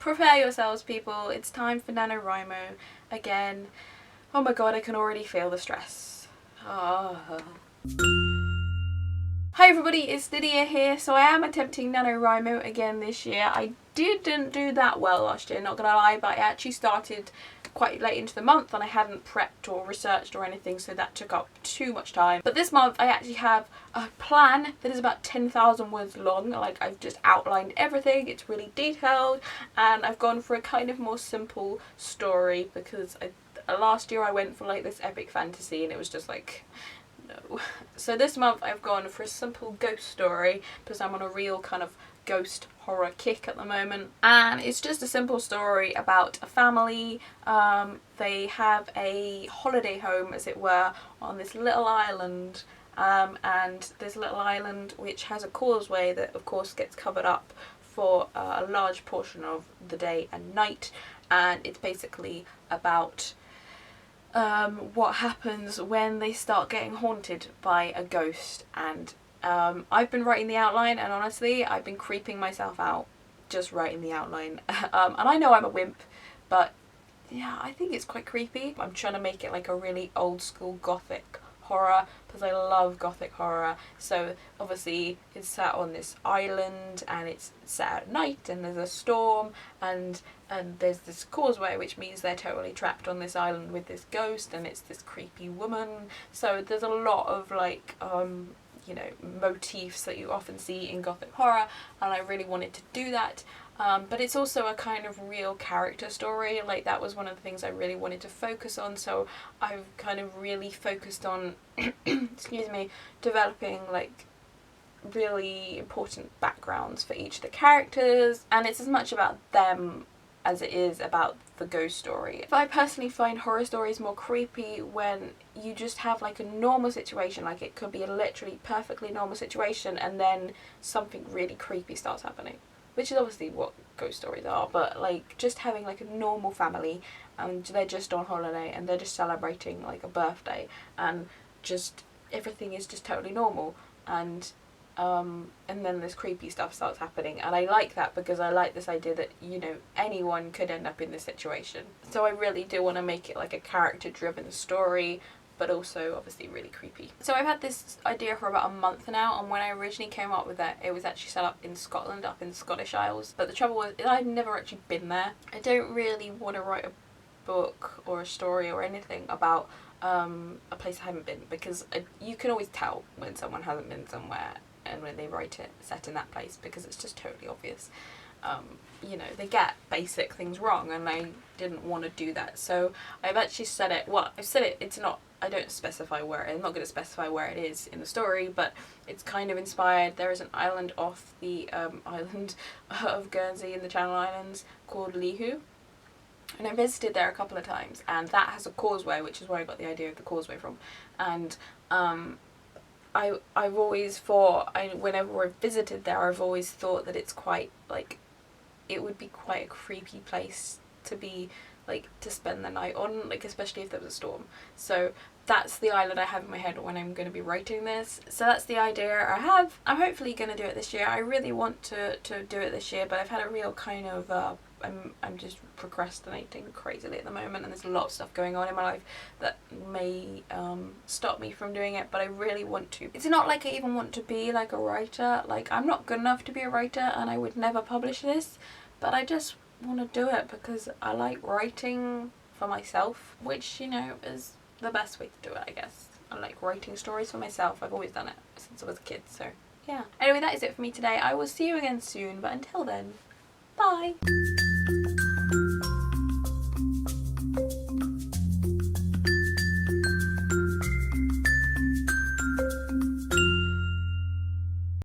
Prepare yourselves, people. It's time for NaNoWriMo again. Oh my god, I can already feel the stress. Hi everybody, it's Lydia here. So I am attempting NaNoWriMo again this year. I didn't do that well last year, not gonna lie, but I actually started quite late into the month and I hadn't prepped or researched or anything, so that took up too much time. But this month I actually have a plan that is about 10,000 words long. Like, I've just outlined everything, it's really detailed, and I've gone for a kind of more simple story because last year I went for like this epic fantasy and it was just like, no. So this month I've gone for a simple ghost story because I'm on a real kind of ghost horror kick at the moment, and it's just a simple story about a family. They have a holiday home, as it were, on this little island, and this little island which has a causeway that of course gets covered up for a large portion of the day and night, and it's basically about what happens when they start getting haunted by a ghost. And I've been writing the outline, and honestly I've been creeping myself out just writing the outline. And I know I'm a wimp, but yeah, I think it's quite creepy. I'm trying to make it like a really old school gothic horror because I love gothic horror. So obviously it's set on this island and it's set at night and there's a storm and there's this causeway, which means they're totally trapped on this island with this ghost, and it's this creepy woman. So there's a lot of like you know, motifs that you often see in gothic horror, and I really wanted to do that. But it's also a kind of real character story. Like, that was one of the things I really wanted to focus on, so I've kind of really focused on excuse me, developing like really important backgrounds for each of the characters, and it's as much about them as it is about the ghost story. I personally find horror stories more creepy when you just have like a normal situation, like it could be a literally perfectly normal situation and then something really creepy starts happening, which is obviously what ghost stories are, but like just having like a normal family and they're just on holiday and they're just celebrating like a birthday and just everything is just totally normal, and then this creepy stuff starts happening, and I like that because I like this idea that, you know, anyone could end up in this situation. So I really do want to make it like a character driven story, but also obviously really creepy. So I've had this idea for about a month now, and when I originally came up with it was actually set up in Scotland, up in the Scottish Isles, but the trouble was I've never actually been there. I don't really want to write a book or a story or anything about a place I haven't been, because you can always tell when someone hasn't been somewhere and when they write it set in that place, because it's just totally obvious. You know, they get basic things wrong, and I didn't want to do that. So I've actually said it, well, I've said it, it's not, I don't specify where, I'm not going to specify where it is in the story, but it's kind of inspired. There is an island off the island of Guernsey in the Channel Islands called Lihu, and I visited there a couple of times, and that has a causeway, which is where I got the idea of the causeway from. And I've always thought, whenever I've visited there, I've always thought that it's quite, like, it would be quite a creepy place to be, like, to spend the night on, like, especially if there was a storm. So that's the island I have in my head when I'm going to be writing this. So that's the idea I have. I'm hopefully going to do it this year. I really want to do it this year, but I've had a real kind of, I'm just procrastinating crazily at the moment, and there's a lot of stuff going on in my life that may stop me from doing it, but I really want to. It's not like I even want to be like a writer. Like, I'm not good enough to be a writer and I would never publish this, but I just want to do it because I like writing for myself, which, you know, is the best way to do it, I guess. I like writing stories for myself. I've always done it since I was a kid, so yeah. Anyway, that is it for me today. I will see you again soon, but until then, bye!